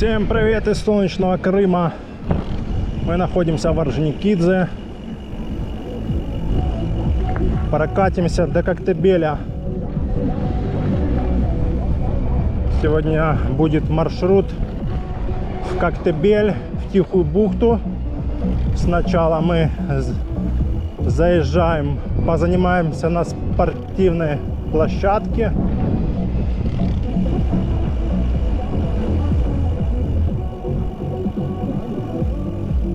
Всем привет из солнечного Крыма. Мы находимся в Орджоникидзе. Прокатимся до Коктебеля. Сегодня будет маршрут в Коктебель, в Тихую бухту. Сначала мы заезжаем, позанимаемся на спортивной площадке.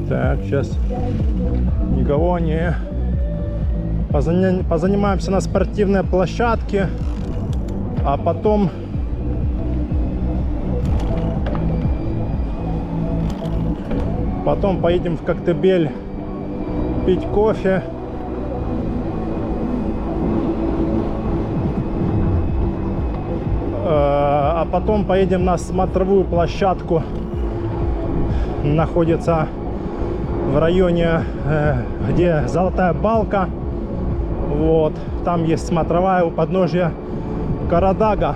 Так, сейчас никого не... Позанимаемся на спортивной площадке, а потом поедем в Коктебель пить кофе. А потом поедем на смотровую площадку. Находится в районе, где Золотая Балка. Вот, там есть смотровая у подножья Карадага.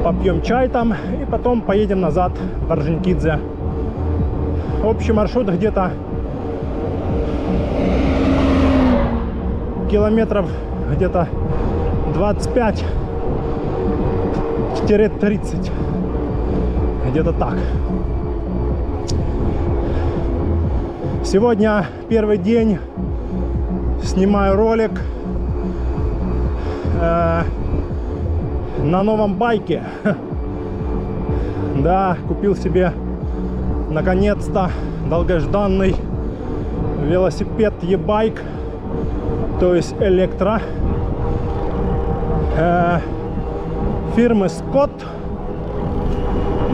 Попьем чай там и потом поедем назад в Орджоникидзе. Общий маршрут где-то километров где-то 25-30. Где-то так. Сегодня первый день. Снимаю ролик на новом байке. Да, купил себе наконец-то долгожданный велосипед e-bike, то есть электро, фирмы Scott.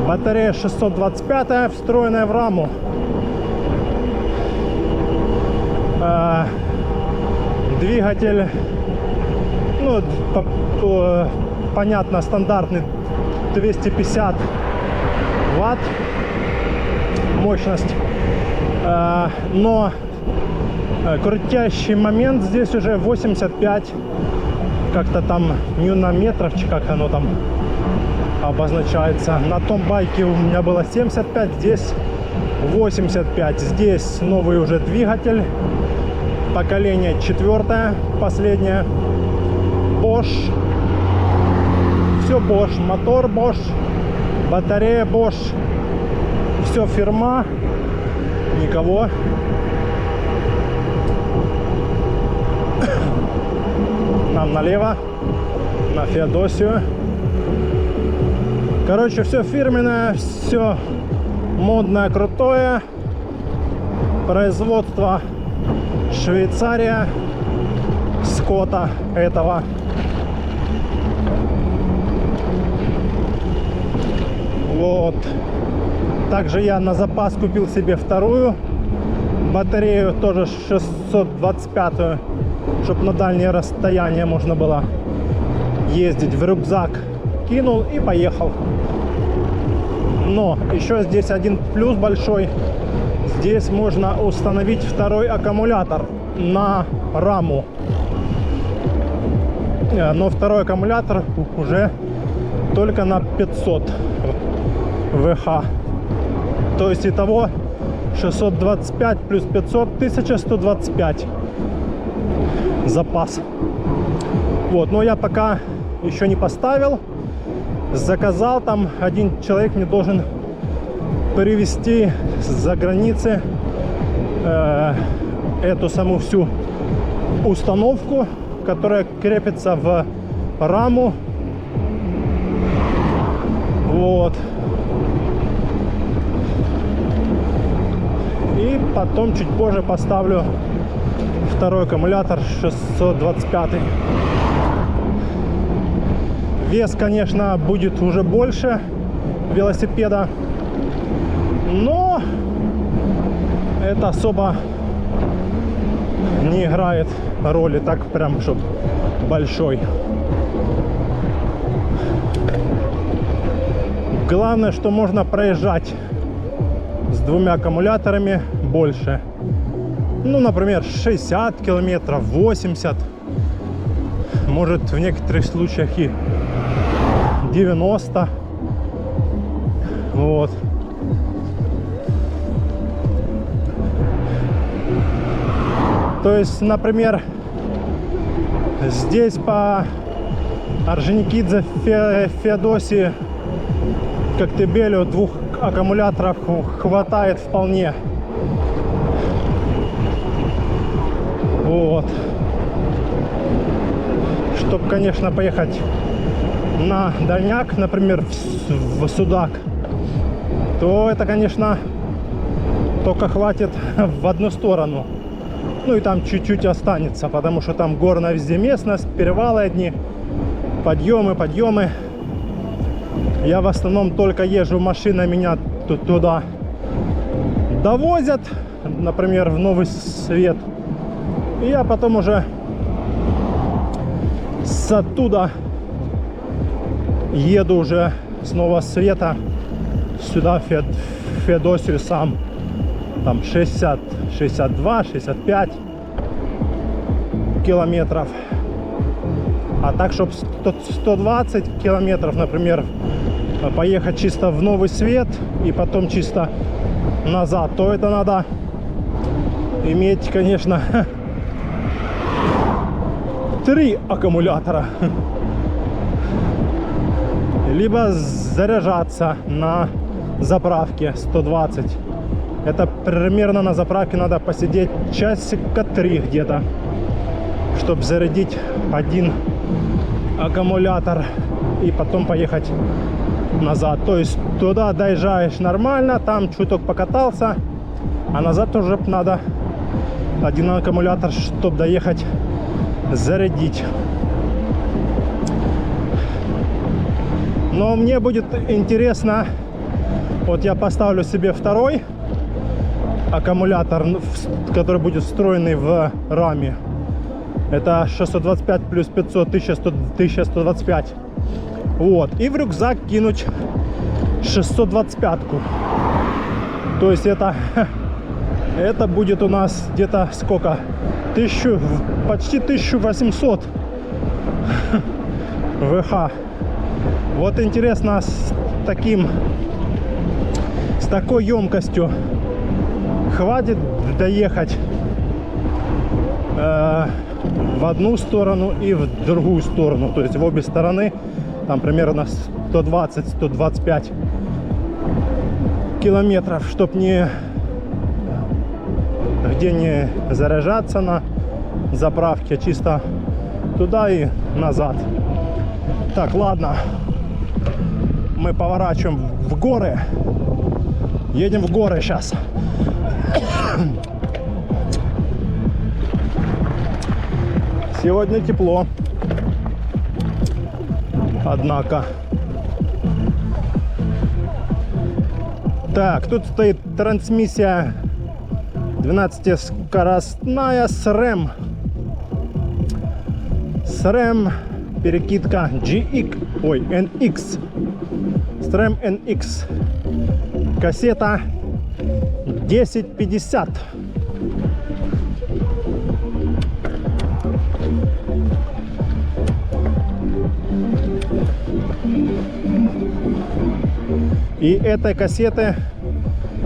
Батарея 625, встроенная в раму. Двигатель, ну, понятно, стандартный 250 ватт мощность, но крутящий момент здесь уже 85, как-то там ньютон-метров, как оно там обозначается. На том байке у меня было 75, здесь 85. Здесь новый уже двигатель. Поколение 4, последнее. Bosch. Все Bosch. Мотор Bosch. Батарея Bosch. Все фирма. Никого. Нам налево. На Феодосию. Короче, все фирменное. Все модное, крутое. Производство Швейцария, Скотта этого. Вот. Также я на запас купил себе вторую батарею, тоже 625, чтобы на дальние расстояния можно было ездить. В рюкзак кинул и поехал. Но еще здесь один плюс большой. Здесь можно установить второй аккумулятор на раму. Но второй аккумулятор уже только на 500 ВХ. То есть итого 625 плюс 500, 1125 запас. Вот, но я пока еще не поставил. Заказал, там один человек мне должен привезти за границы эту саму всю установку, которая крепится в раму. Вот. И потом чуть позже поставлю второй аккумулятор 625. Вес, конечно, будет уже больше велосипеда, но это особо не играет роли, так прям, чтобы большой. Главное, что можно проезжать с двумя аккумуляторами больше. Ну, например, 60 километров, 80. Может, в некоторых случаях и 90. Вот. То есть, например, здесь по Орджоникидзе, Феодосии, Коктебелю 2 аккумуляторов хватает вполне. Вот. Чтобы, конечно, поехать на дальняк, например, в Судак, то это, конечно, только хватит в одну сторону. Ну и там чуть-чуть останется, потому что там горная везде местность, перевалы одни, подъемы. Я в основном только езжу, машина меня туда довозят, например, в Новый Свет. И я потом уже с оттуда еду уже с Нового Света сюда, в Феодосию сам. Там 60, 62, 65 километров. А так, чтобы 120 километров, например, поехать чисто в Новый Свет и потом чисто назад, то это надо иметь, конечно, 3 аккумулятора. Либо заряжаться на заправке 120. Это примерно на заправке надо посидеть часика 3 где-то, чтобы зарядить 1 аккумулятор и потом поехать назад. То есть туда доезжаешь нормально, там чуток покатался, а назад уже надо 1 аккумулятор, чтобы доехать, зарядить. Но мне будет интересно, вот я поставлю себе 2 аккумулятор, который будет встроенный в раме. Это 625 плюс 500, 1125. Вот. И в рюкзак кинуть 625-ку. То есть это будет у нас где-то сколько? Почти 1800 ВХ. Вот интересно, с такой емкостью хватит доехать в одну сторону и в другую сторону, то есть в обе стороны, там примерно 120-125 километров, чтобы где не заряжаться на заправке, чисто туда и назад. Так, ладно, мы поворачиваем в горы, едем в горы сейчас. Сегодня тепло, однако. Так, тут стоит трансмиссия 12-скоростная с РЭМ. С РЭМ перекидка NX. С РЭМ NX. Кассета 1050. И этой кассеты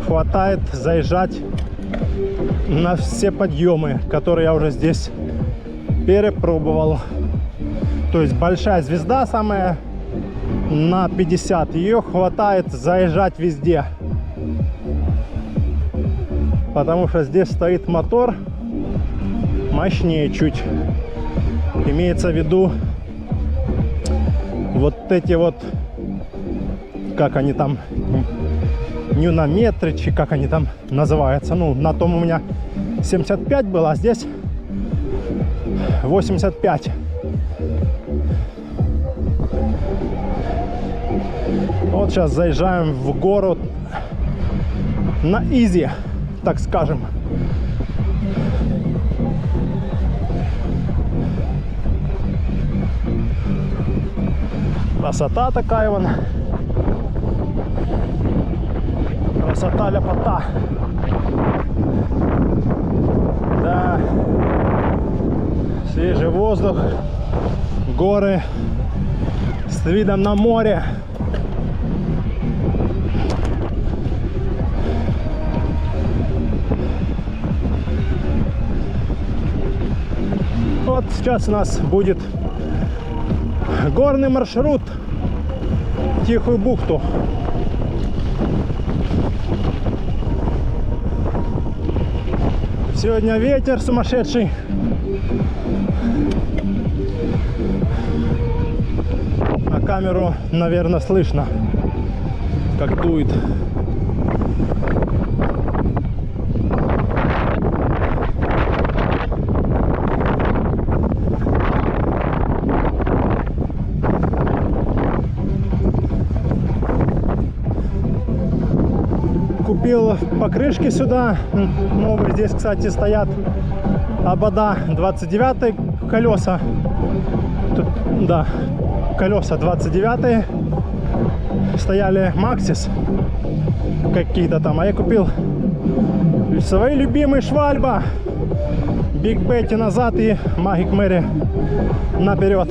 хватает заезжать на все подъемы, которые я уже здесь перепробовал. То есть большая звезда самая на 50, ее хватает заезжать везде, потому что здесь стоит мотор мощнее чуть. Имеется в виду вот эти вот, как они там, ньютонометры, как они там называются. Ну, на том у меня 75 было, а здесь 85. Вот сейчас заезжаем в город на изи, так скажем. Красота такая вон. Красота ляпота. Да. Свежий воздух, горы с видом на море. Вот сейчас у нас будет горный маршрут в Тихую бухту. Сегодня ветер сумасшедший. На камеру, наверное, слышно, как дует. Купил покрышки сюда новые. Здесь, кстати, стоят обода 29 колеса. Тут, да, колеса 29 стояли Maxxis какие-то там, а я купил свои любимые Швальба, Big Betty назад и Magic Mary наперед.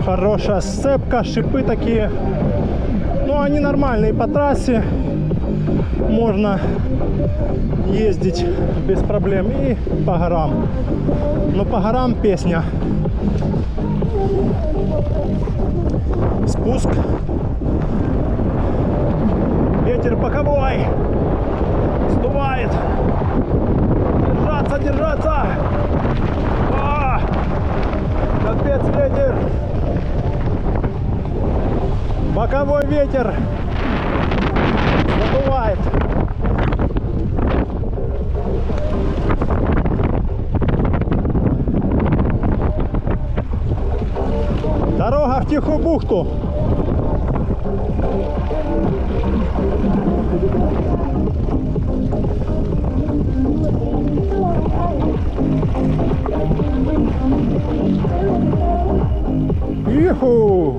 Хорошая сцепка, шипы такие. Ну, они нормальные по трассе. Можно ездить без проблем. И по горам. Но по горам песня. Спуск. Ветер боковой. Сдувает. Держаться, держаться. А! Капец, ветер. Боковой ветер задувает. Дорога в Тихую бухту. Иху!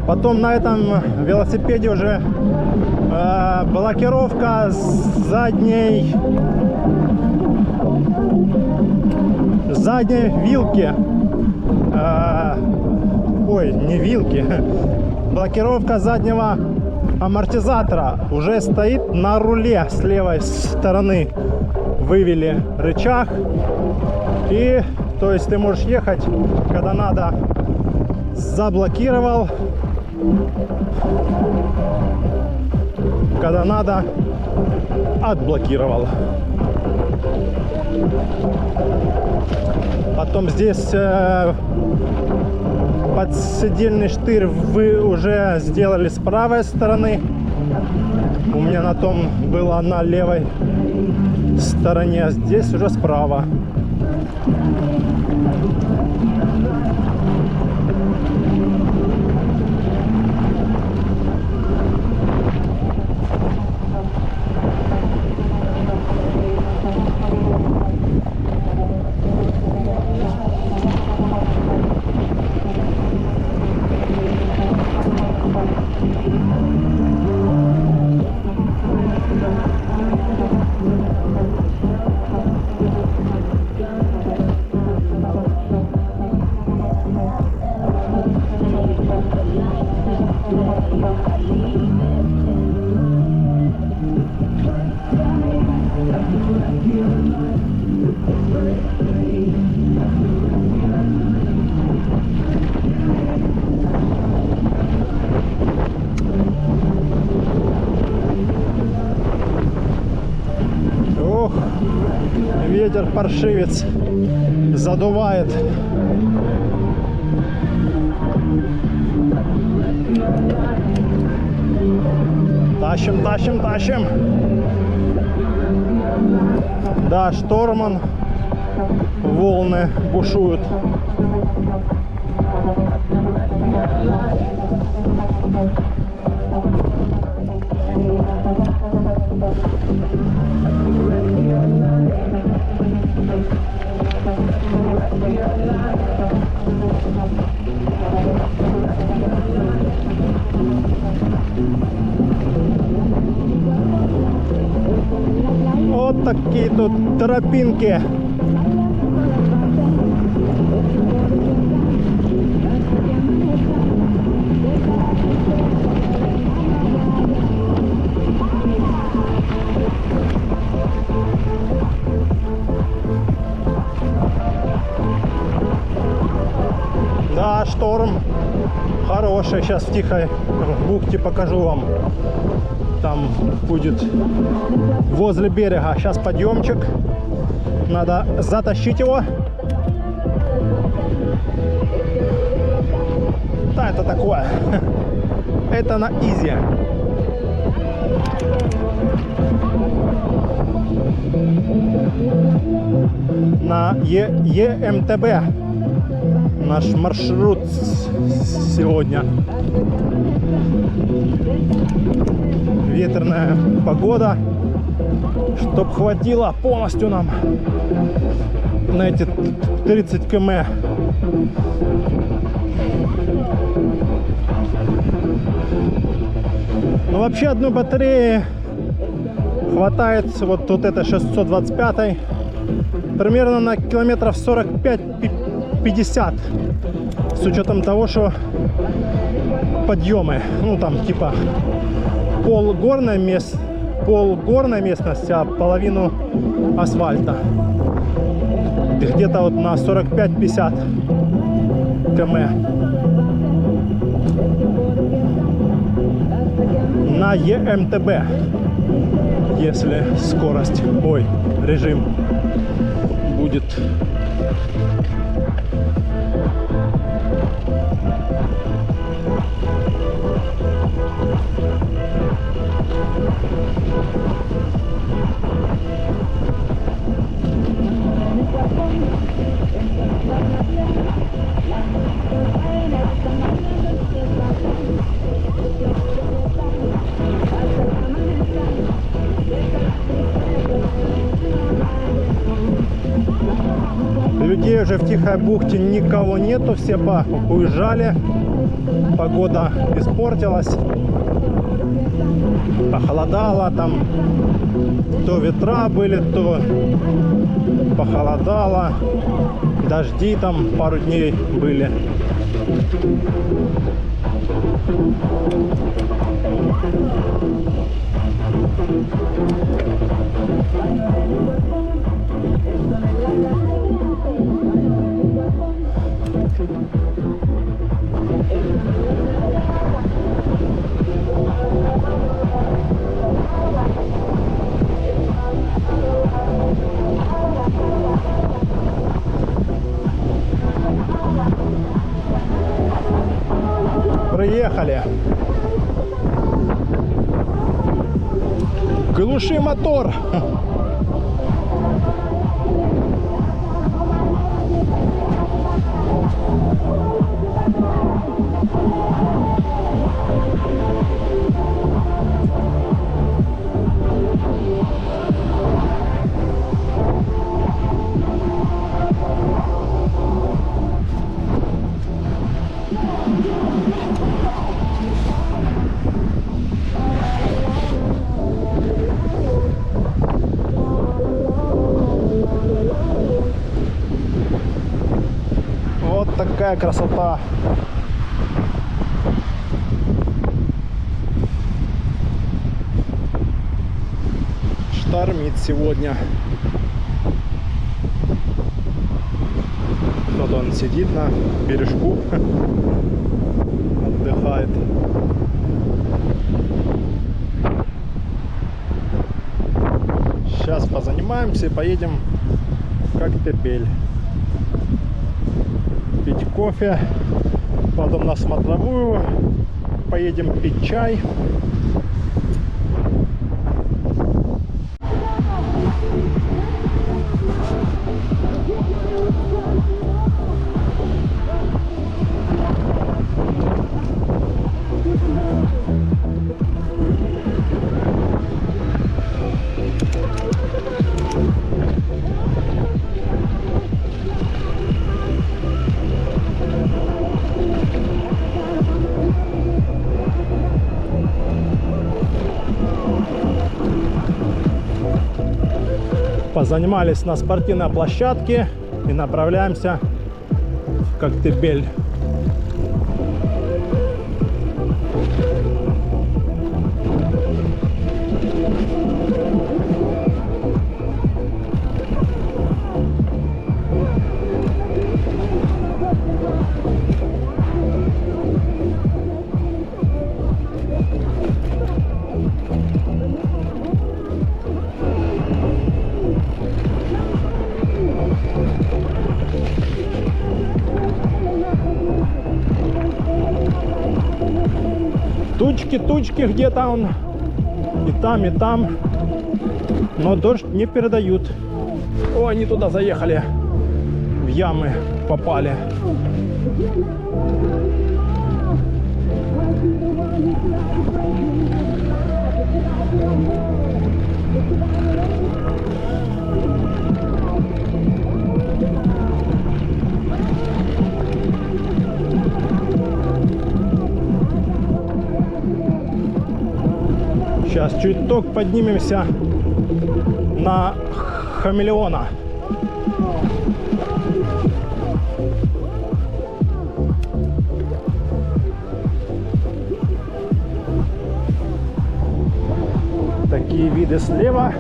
Потом на этом велосипеде уже блокировка задней вилки. Ой, не вилки. Блокировка заднего амортизатора уже стоит на руле с левой стороны. Вывели рычаг. И то есть ты можешь ехать, когда надо, заблокировал, когда надо, отблокировал. Потом здесь подседельный штырь вы уже сделали с правой стороны. У меня на том было на левой стороне, а здесь уже справа. Ох, ветер паршивец задувает. Тащим, тащим, тащим. Да, шторман. Волны бушуют. Вот такие тут тропинки. Да, шторм хороший. Сейчас в тихой бухте покажу вам. Там будет возле берега. Сейчас подъемчик. Надо затащить его. Да, это такое. Это на изи. На ЕМТБ. Наш маршрут сегодня. Ветреная погода, чтоб хватило полностью нам на эти 30 км. Но вообще одной батареи хватает, вот это 625, примерно на километров 45-50, с учетом того, что подъемы, ну там типа полгорная местность, а половину асфальта. Где-то вот на 45-50 км. На ЕМТБ, если скорость, режим будет. Людей уже в Тихой бухте никого нету, все уезжали, погода испортилась, похолодало, там то ветра были, то похолодало, дожди там пару дней были. Приехали. Глуши мотор. Вот такая красота. Штормит сегодня. Вот он сидит на бережку, отдыхает. Сейчас позанимаемся и поедем в Коктебель пить кофе, потом на смотровую поедем пить чай. Позанимались на спортивной площадке и направляемся в Коктебель. Тучки где-то он и там, но дождь не передают. О, они туда заехали, в ямы попали. Сейчас чуток поднимемся на Хамелеона. Такие виды слева.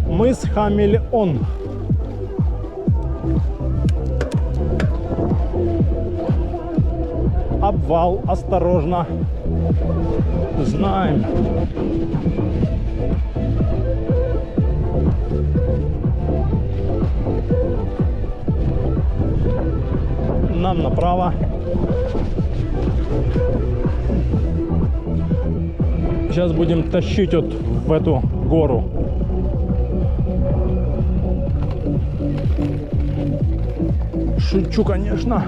Мыс Хамелеон. Обвал, осторожно. Знаем. Нам направо. Сейчас будем тащить вот в эту гору. Шучу, конечно.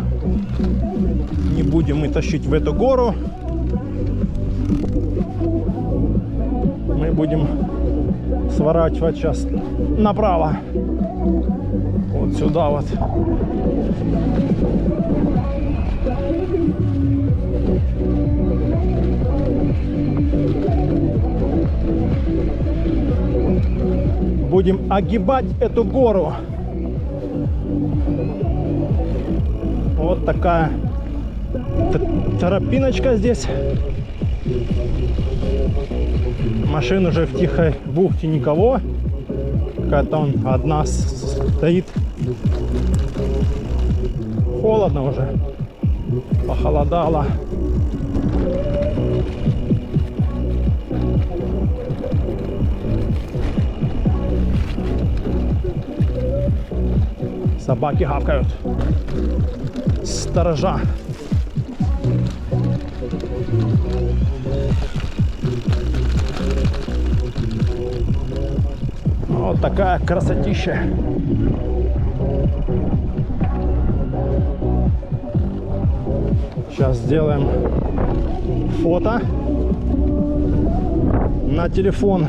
Не будем мы тащить в эту гору. Мы будем сворачивать сейчас направо. Вот сюда вот. Будем огибать эту гору. Вот такая тропиночка здесь. Машин уже в тихой бухте никого. Какая-то он одна стоит. Холодно уже. Похолодало. Собаки гавкают. Сторожа. Вот такая красотища. Сейчас сделаем фото на телефон.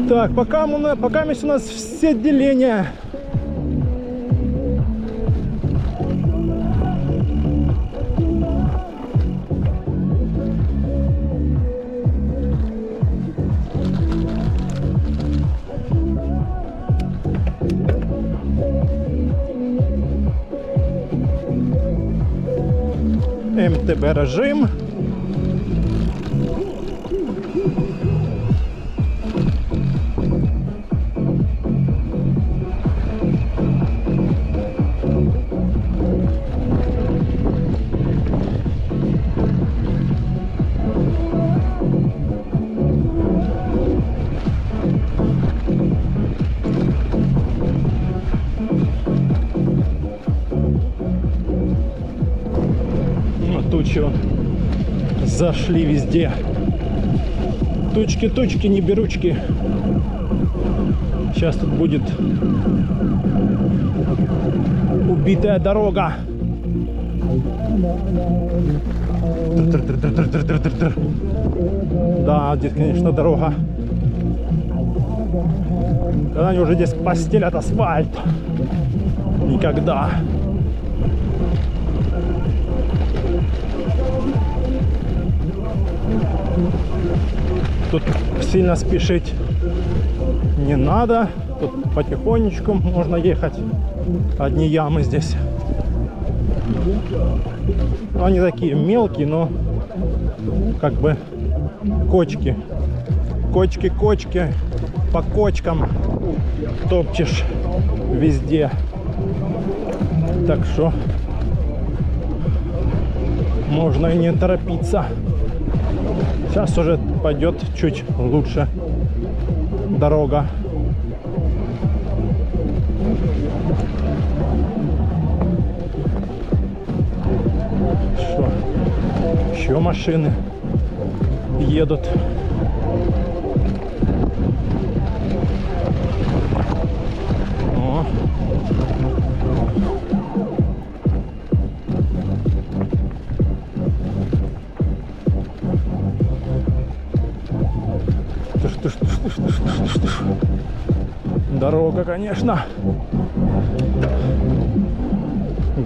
Так, пока у нас все отделения. МТБ режим. Все, зашли везде. Тучки, тучки, не беручки. Сейчас тут будет убитая дорога. Да, здесь, конечно, дорога. Когда они уже здесь постелят асфальт? Никогда. Тут сильно спешить не надо. Тут потихонечку можно ехать. Одни ямы здесь. Они такие мелкие, но как бы кочки. Кочки, кочки. По кочкам топчешь везде. Так что можно и не торопиться. Сейчас уже пойдет чуть лучше дорога. Что? Еще машины едут. О. Дорога, конечно.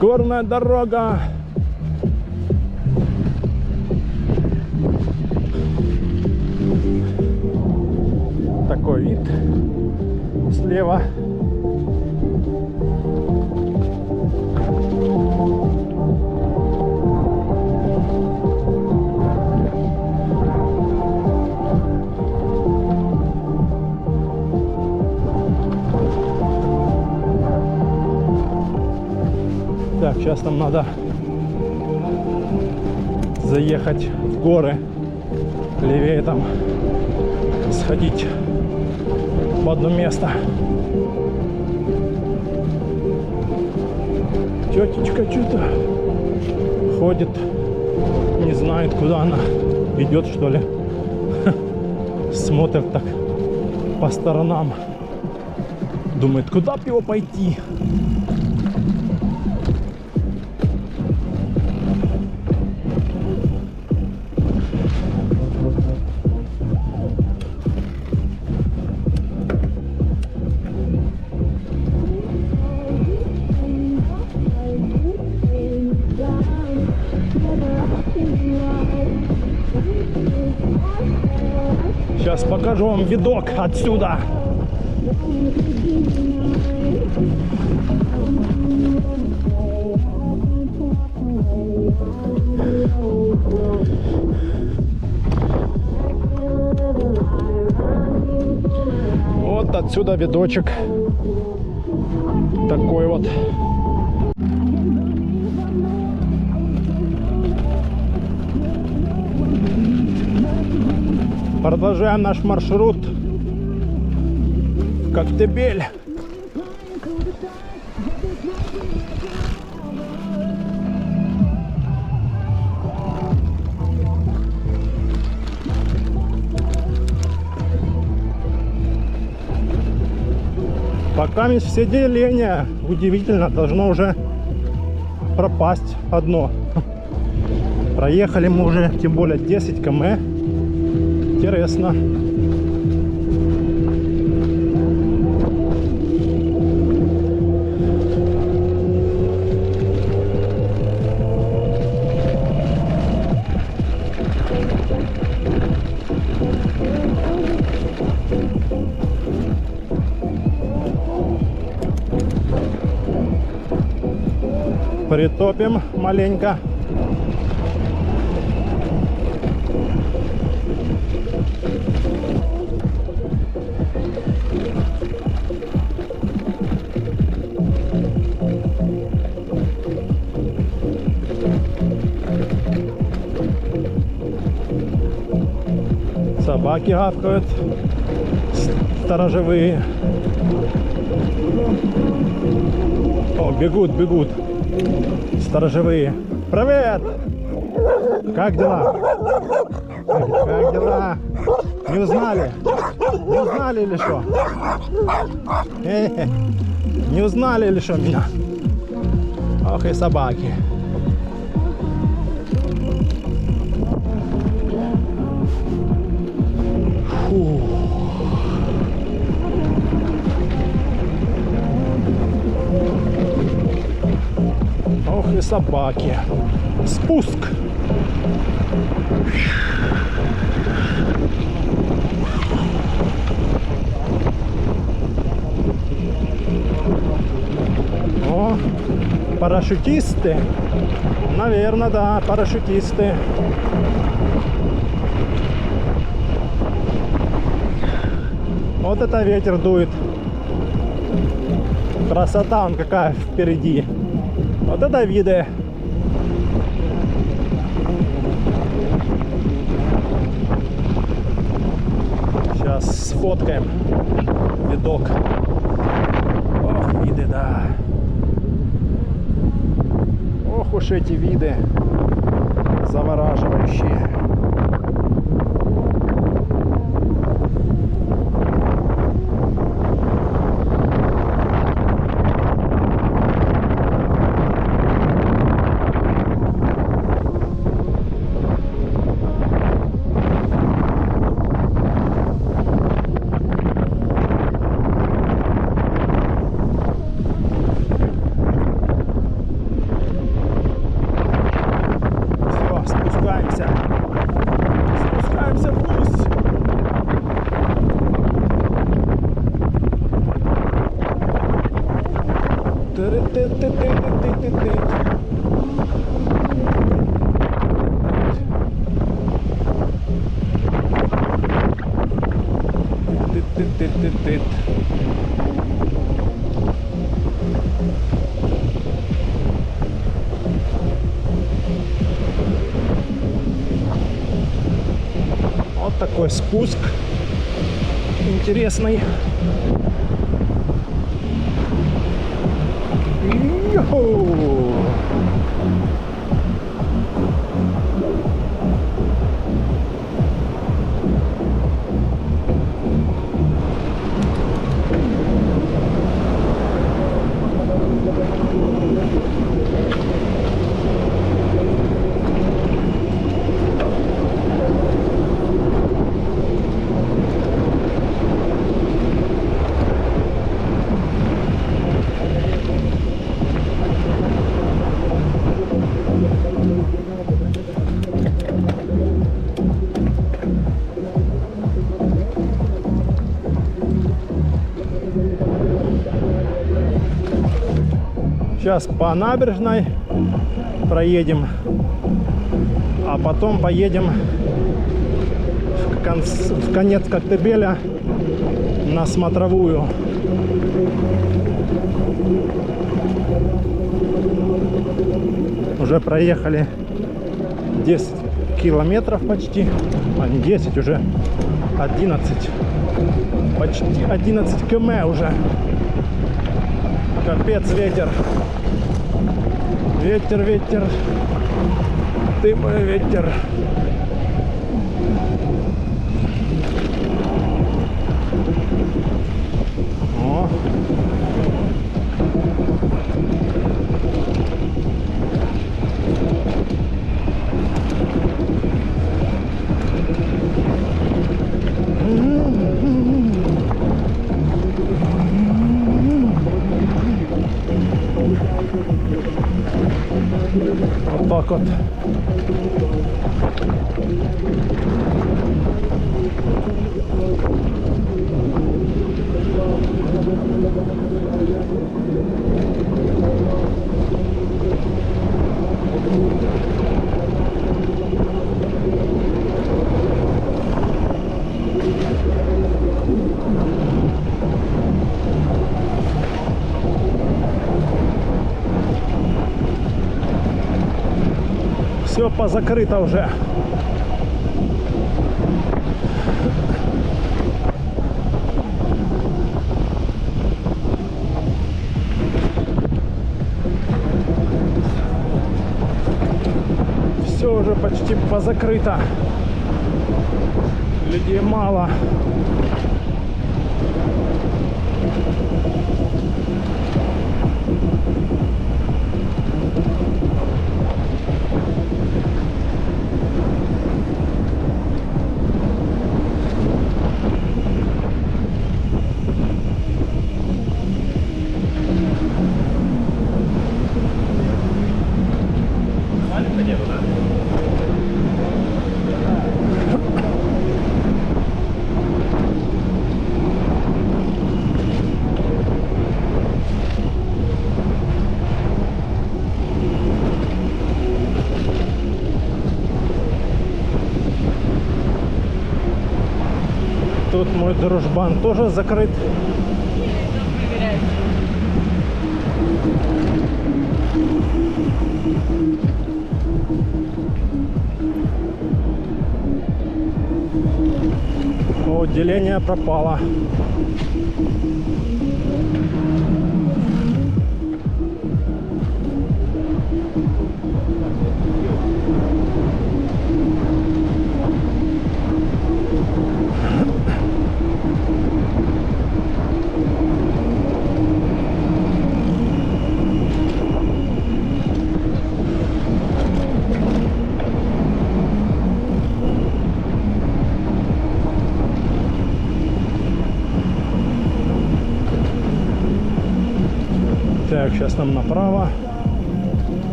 Горная дорога. Такой вид слева. Так, сейчас нам надо заехать в горы, левее там сходить в одно место. Тетечка что-то ходит, не знает, куда она идет, что ли. Смотрит так по сторонам, думает, куда бы его пойти. Сейчас покажу вам видок отсюда. Вот отсюда видочек. Такой вот. Продолжаем наш маршрут в Коктебель. Пока все деления, удивительно, должно уже пропасть одно. Проехали мы уже, тем более 10 км. Интересно. Притопим маленько. Собаки гавкают, сторожевые. О, бегут, бегут. Сторожевые. Привет! Как дела? Как дела? Не узнали? Не узнали или что? Не узнали или что меня? Ох и собаки. Фу. Ох и собаки. Спуск. О, парашютисты. Наверное, да, парашютисты. Вот это ветер дует. Красота он какая впереди. Вот это виды. Сейчас сфоткаем видок. Ох, виды, да. Ох уж эти виды завораживающие. Спускаемся вниз. Вот такой спуск интересный. Йо-хо! Сейчас по набережной проедем, а потом поедем в конец Коктебеля на смотровую. Уже проехали 10 километров почти, а не 10, уже 11, почти 11 км уже. Капец, ветер. Ветер, ветер. Ты мой ветер. О. Вот так вот. Все позакрыто уже. Все уже почти позакрыто. Людей мало. Тут мой дружбан тоже закрыт. О, деление пропало. Так, сейчас нам направо.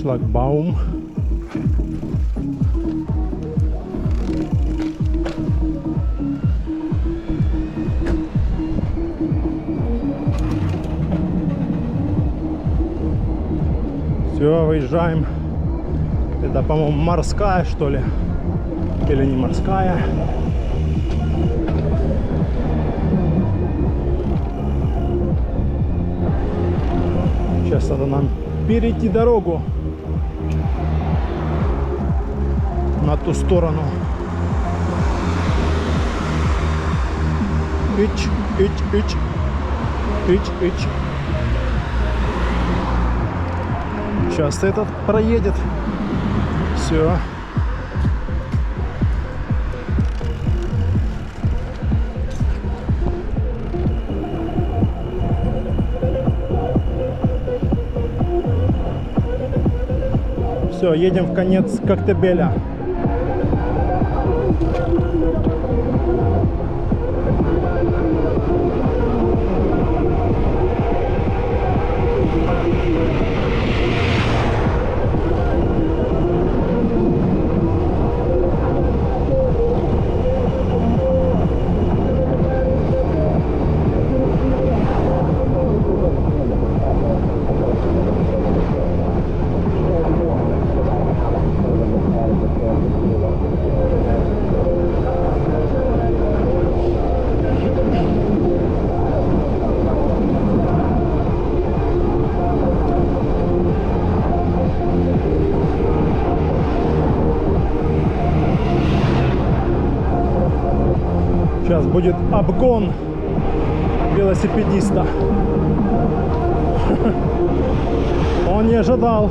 Шлагбаум. Все, выезжаем. Это, по-моему, морская, что ли? Или не морская? Сейчас надо нам перейти дорогу на ту сторону. Ич, ич, ич, ич, ич. Сейчас этот проедет. Все. Все, едем в конец Коктебеля. Сейчас будет обгон велосипедиста. Он не ожидал,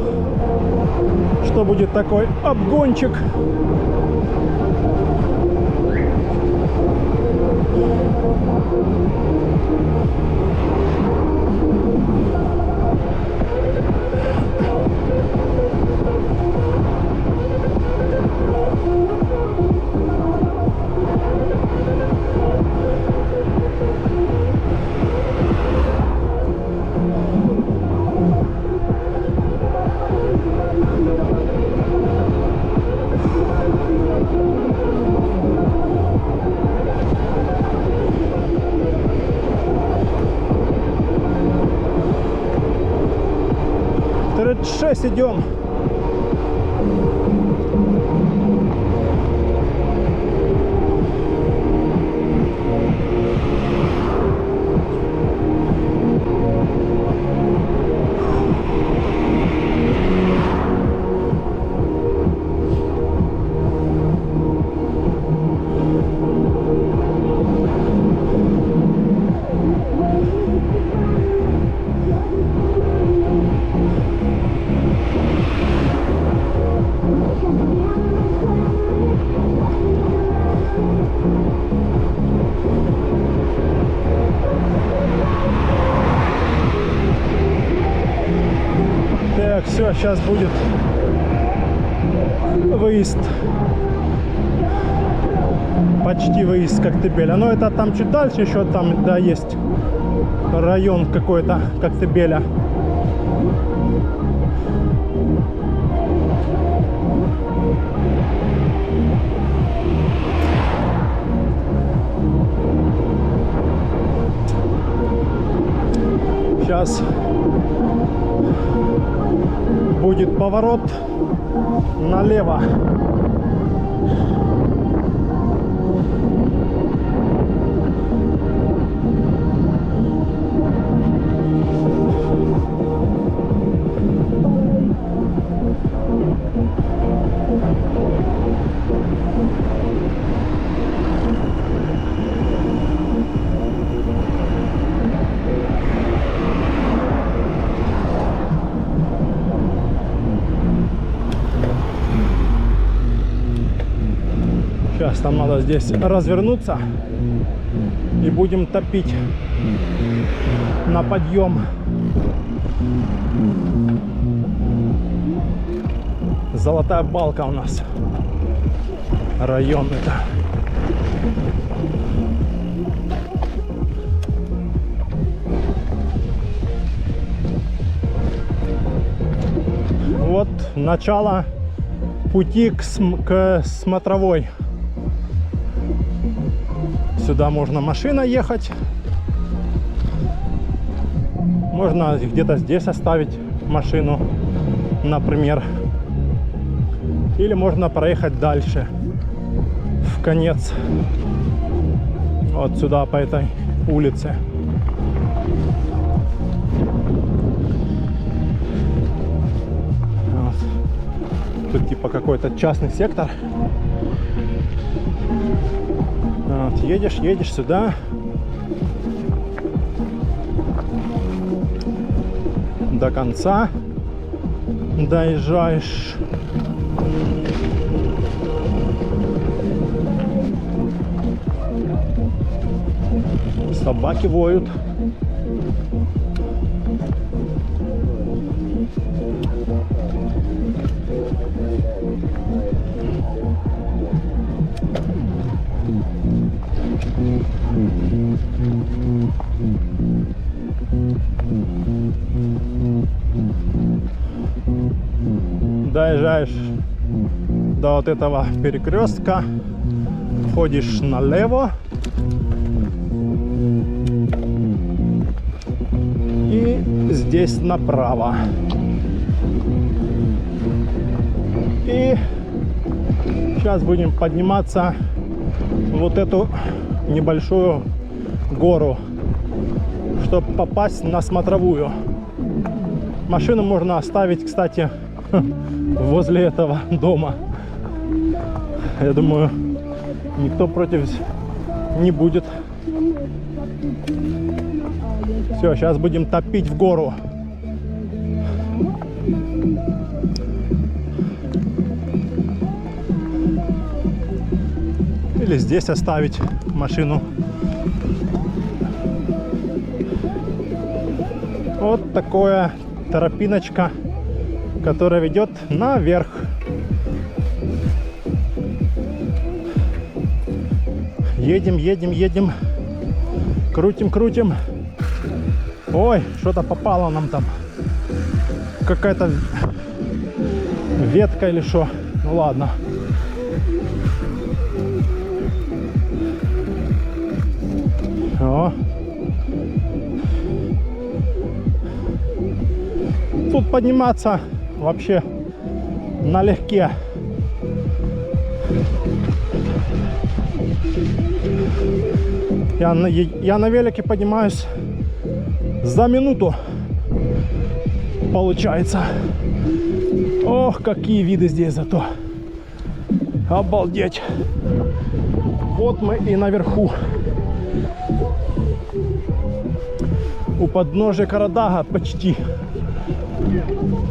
что будет такой обгончик. 6 идем. Так, все, сейчас будет выезд. Почти выезд с Коктебеля. Но это там чуть дальше еще, там, да, есть район какой-то Коктебеля. Сейчас будет поворот налево. Сейчас там надо здесь развернуться и будем топить на подъем. Золотая балка у нас. Район это. Вот начало пути к смотровой. Сюда можно машина ехать. Можно где-то здесь оставить машину, например. Или можно проехать дальше, в конец. Вот сюда, по этой улице. Вот. Тут типа какой-то частный сектор. Вот, едешь сюда. До конца доезжаешь. Собаки воют. Доезжаешь до вот этого перекрестка, ходишь налево и здесь направо. И сейчас будем подниматься вот эту небольшую гору, чтобы попасть на смотровую. Машину можно оставить, кстати, возле этого дома. Я думаю, никто против не будет. Все, сейчас будем топить в гору. Или здесь оставить машину. Вот такая тропиночка, которая ведет наверх. Едем. Крутим. Ой, что-то попало нам там. Какая-то ветка или что. Ну ладно. О. Тут подниматься вообще налегке. Я на велике поднимаюсь за минуту, получается. Ох, какие виды здесь зато. Обалдеть. Вот мы и наверху. У подножия Карадага почти.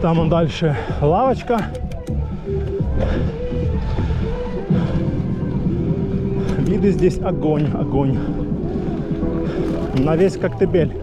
Там он дальше лавочка. Виды здесь огонь, огонь. На весь Коктебель.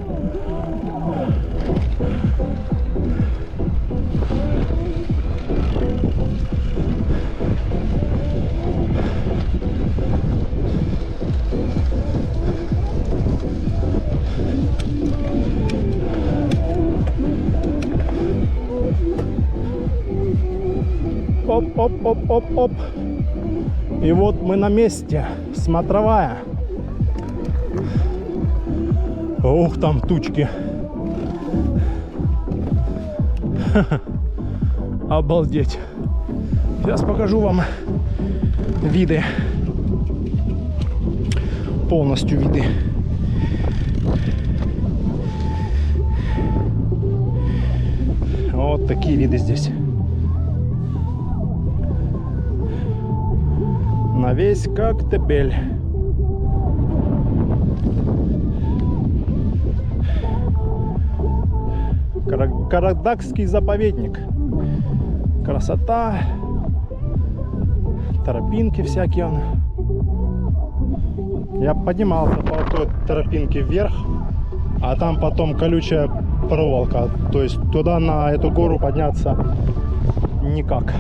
Оп-оп-оп-оп-оп. И вот мы на месте. Смотровая. Ух, там тучки. Обалдеть. Сейчас покажу вам виды. Полностью виды. Вот такие виды здесь. На весь Коктебель. Карадагский заповедник. Красота. Тропинки всякие. Я поднимался по той тропинке вверх, а там потом колючая проволока. То есть туда, на эту гору, подняться никак.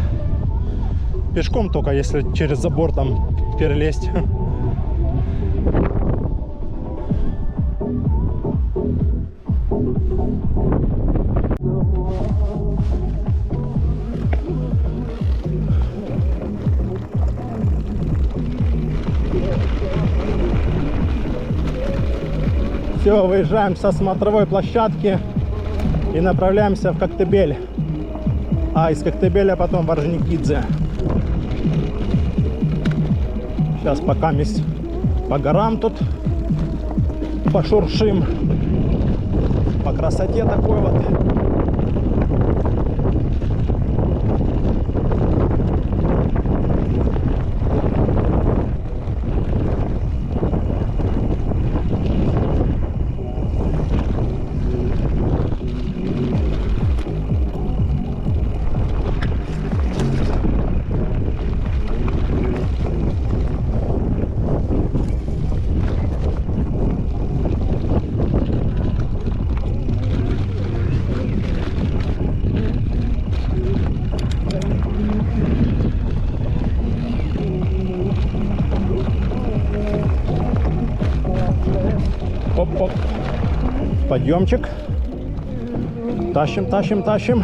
Пешком только, если через забор там перелезть. Все, выезжаем со смотровой площадки и направляемся в Коктебель. А из Коктебеля потом в Орджоникидзе. Сейчас пока по горам тут пошуршим. По красоте такой вот. Оп-оп. Подъемчик. Тащим, тащим, тащим.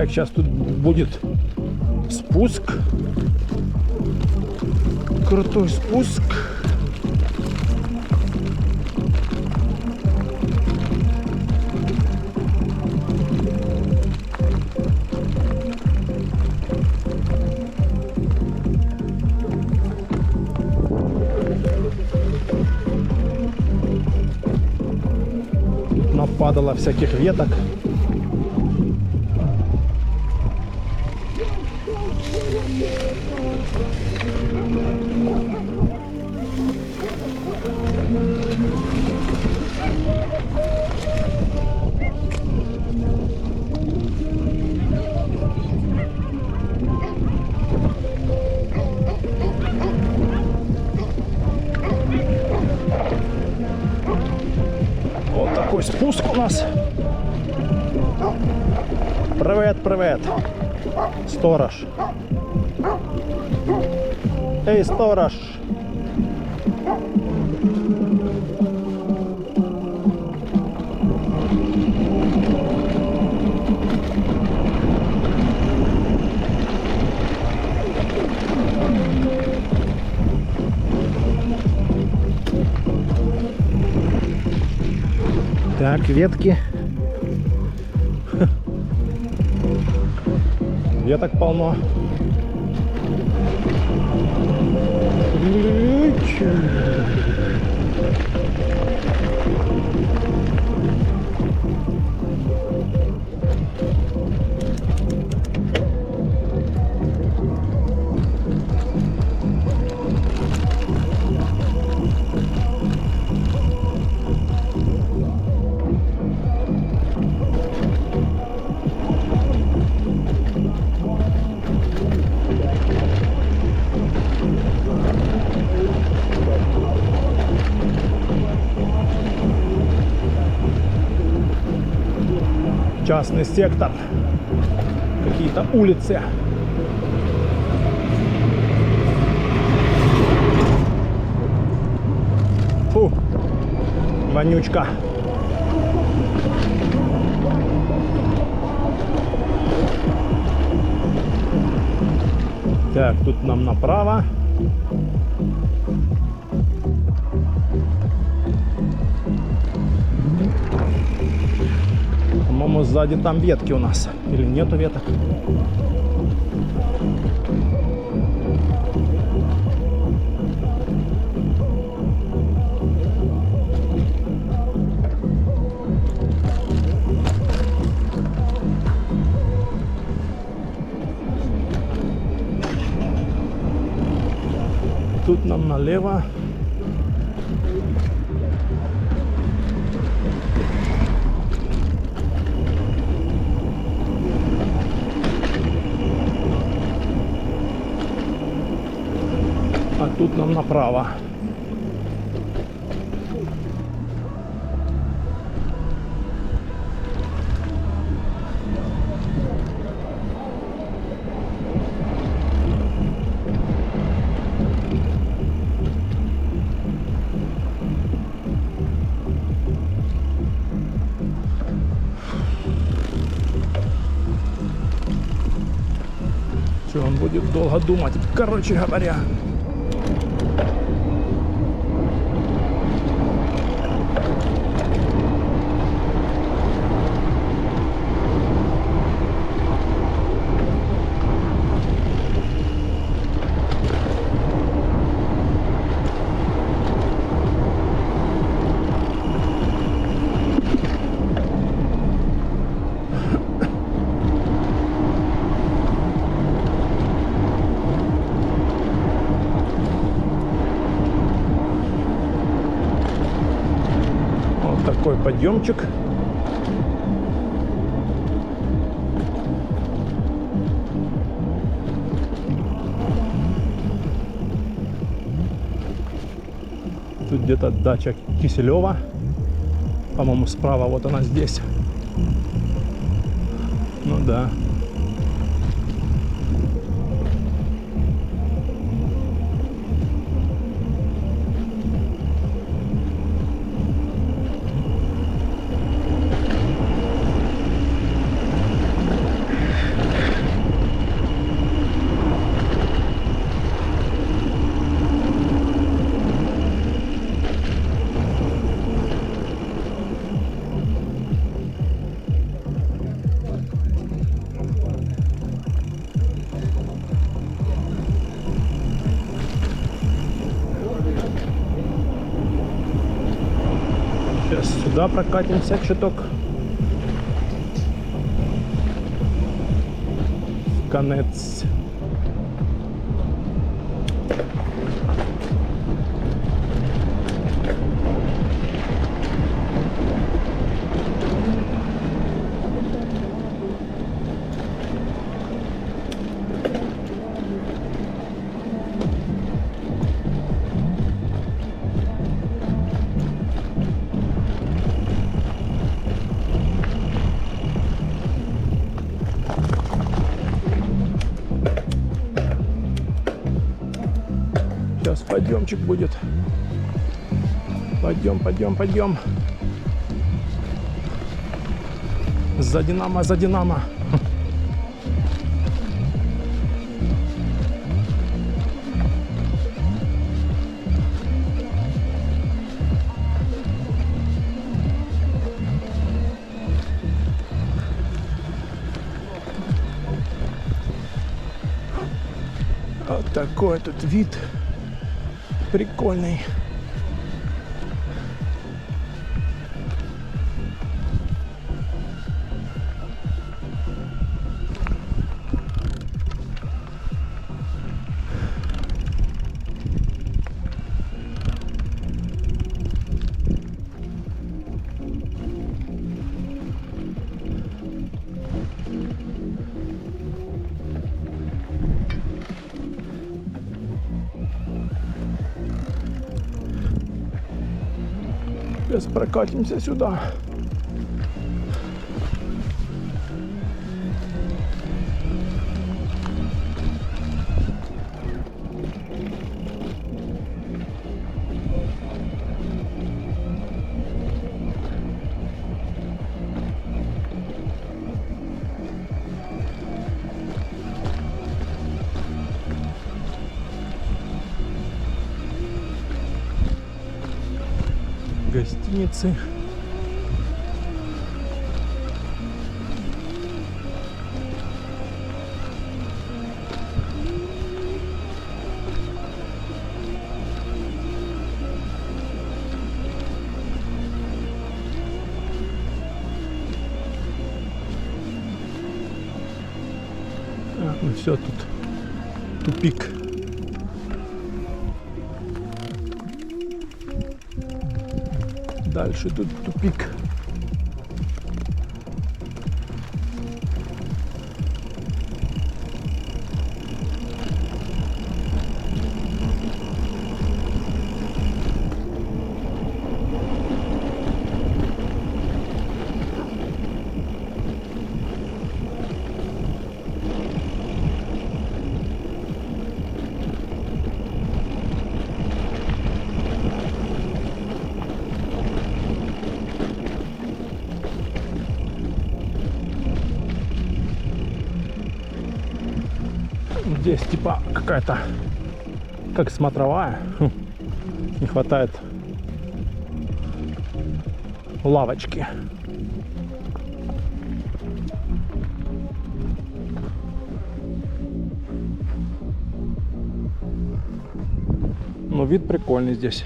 Так, сейчас тут будет спуск. Крутой спуск. Нападало всяких веток. Привет, привет. Сторож. Эй, сторож. Так, ветки. Веток полно. Частный сектор, какие-то улицы. Фу, вонючка. Так, тут нам направо. По-моему, сзади там ветки у нас. Или нету веток? Тут нам налево. А тут нам направо. Что он будет долго думать, короче говоря. Такой подъемчик. Тут где-то дача Киселева. По-моему, справа вот она здесь. Ну да. Сейчас сюда прокатимся чуток. Конец. Подъемчик будет. Подъем. За Динамо. Вот такой тут вид прикольный. Сейчас прокатимся сюда. Гостиницы. Так, ну все, тут тупик. Дальше тут тупик. Здесь типа какая-то как смотровая. Не хватает лавочки. Но вид прикольный здесь.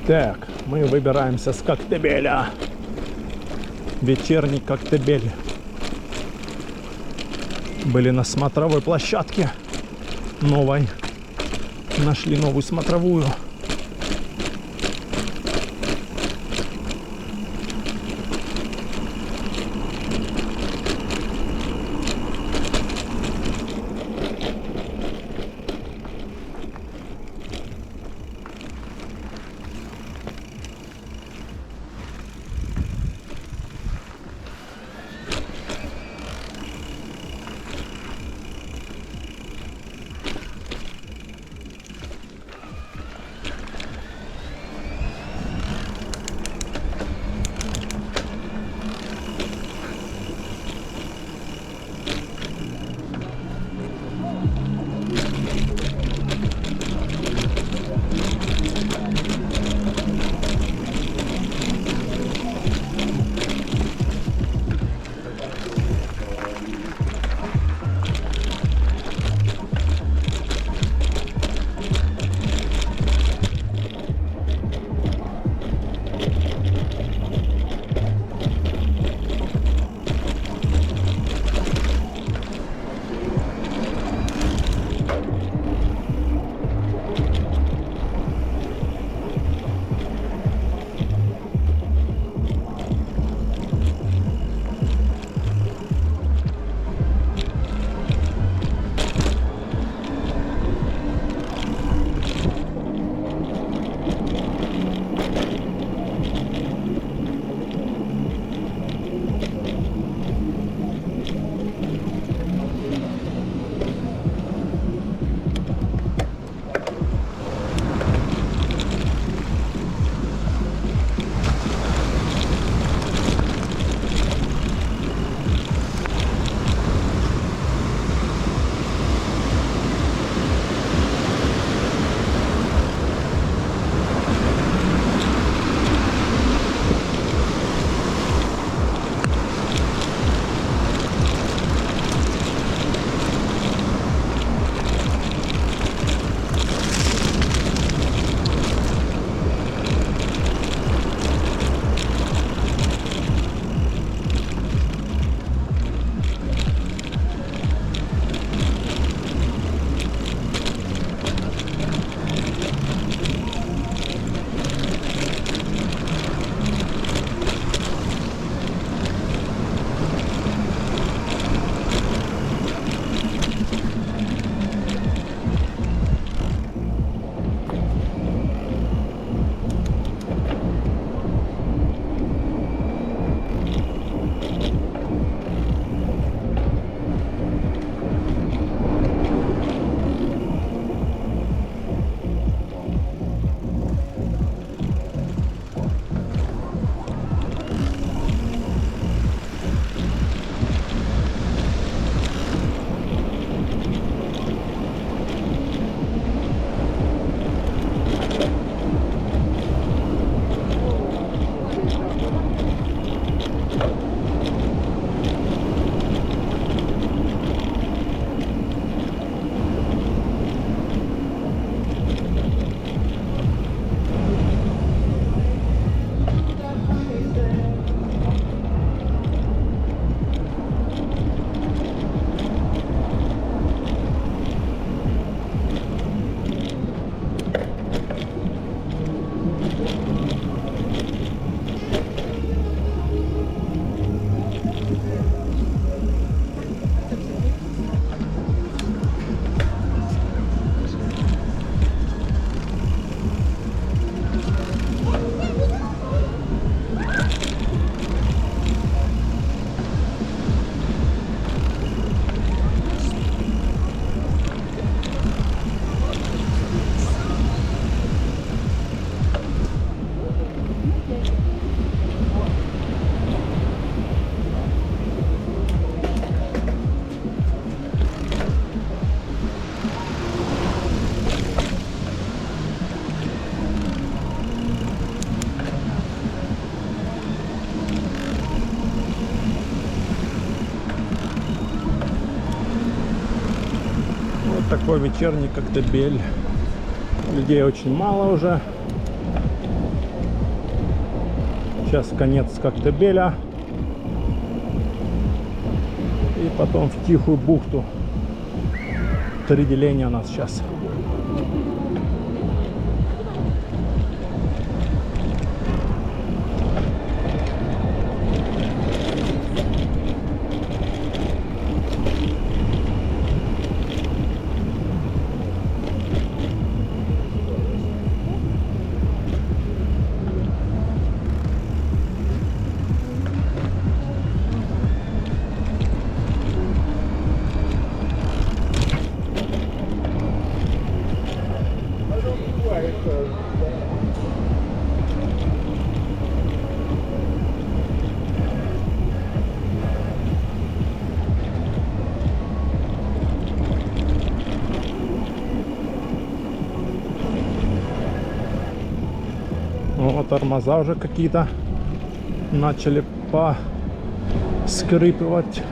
Так, мы выбираемся с Коктебеля. Вечерний Коктебель. Были на смотровой площадке новой. Нашли новую смотровую. такой вечерний Коктебель. Людей очень мало уже. Сейчас конец Коктебеля. И потом в Тихую бухту. 3 деления у нас сейчас. Вот тормоза уже какие-то начали поскрипывать.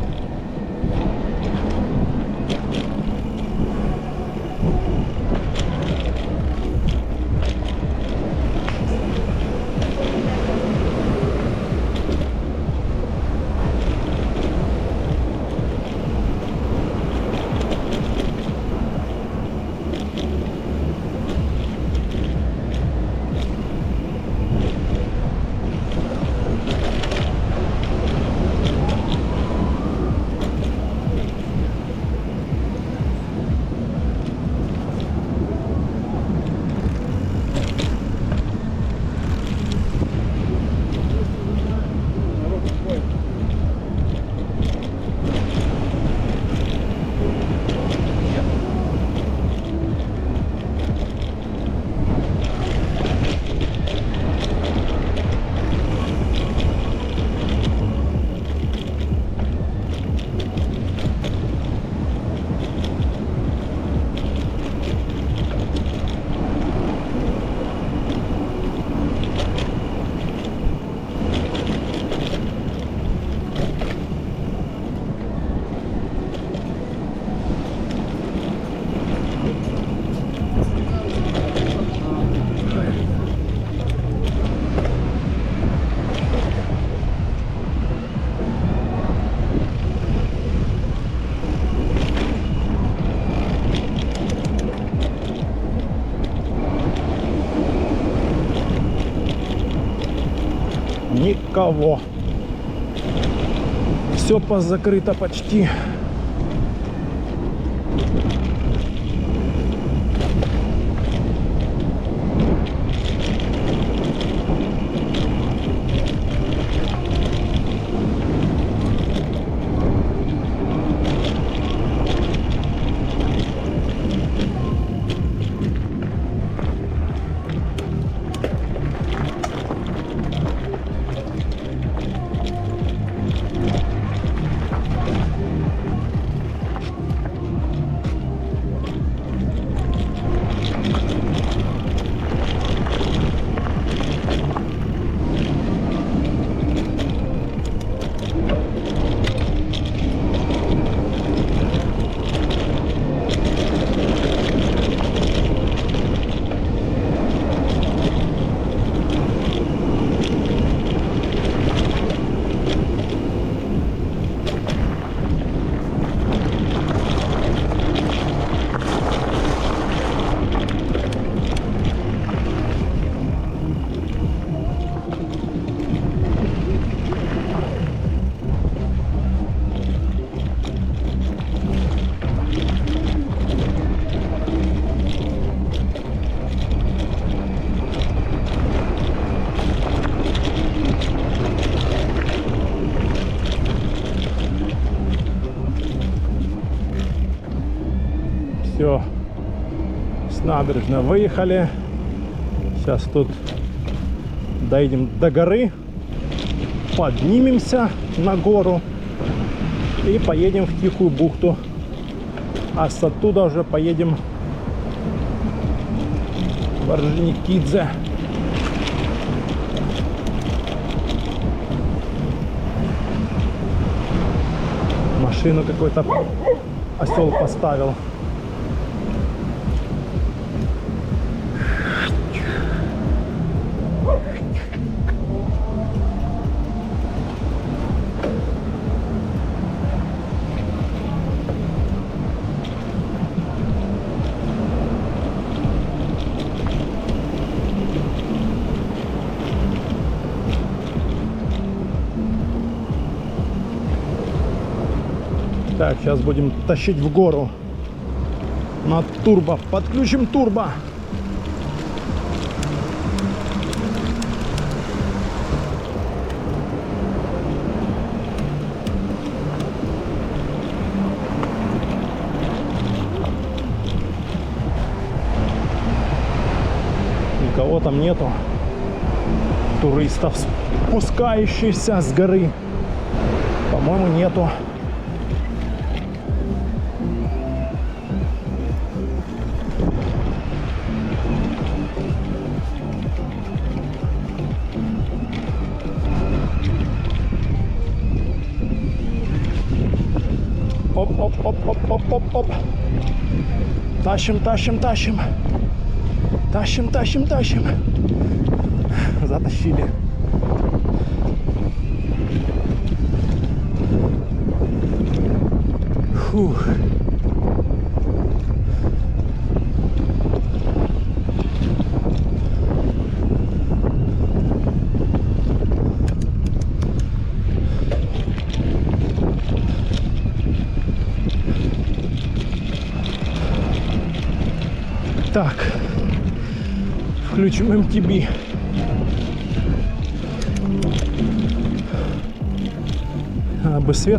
Никого. Все позакрыто почти. Все, с набережной выехали. Сейчас тут доедем до горы, поднимемся на гору и поедем в Тихую бухту. А с оттуда уже поедем в Орджоникидзе. Машину какой-то осел поставил. Так, сейчас будем тащить в гору на турбо. Подключим турбо. Никого там нету. Туристов, спускающихся с горы. По-моему, нету. Оп-оп-оп-оп-оп-оп-оп. Тащим, тащим, тащим. Тащим, тащим, тащим. Затащили. Фух. Так, включим MTB. Бы свет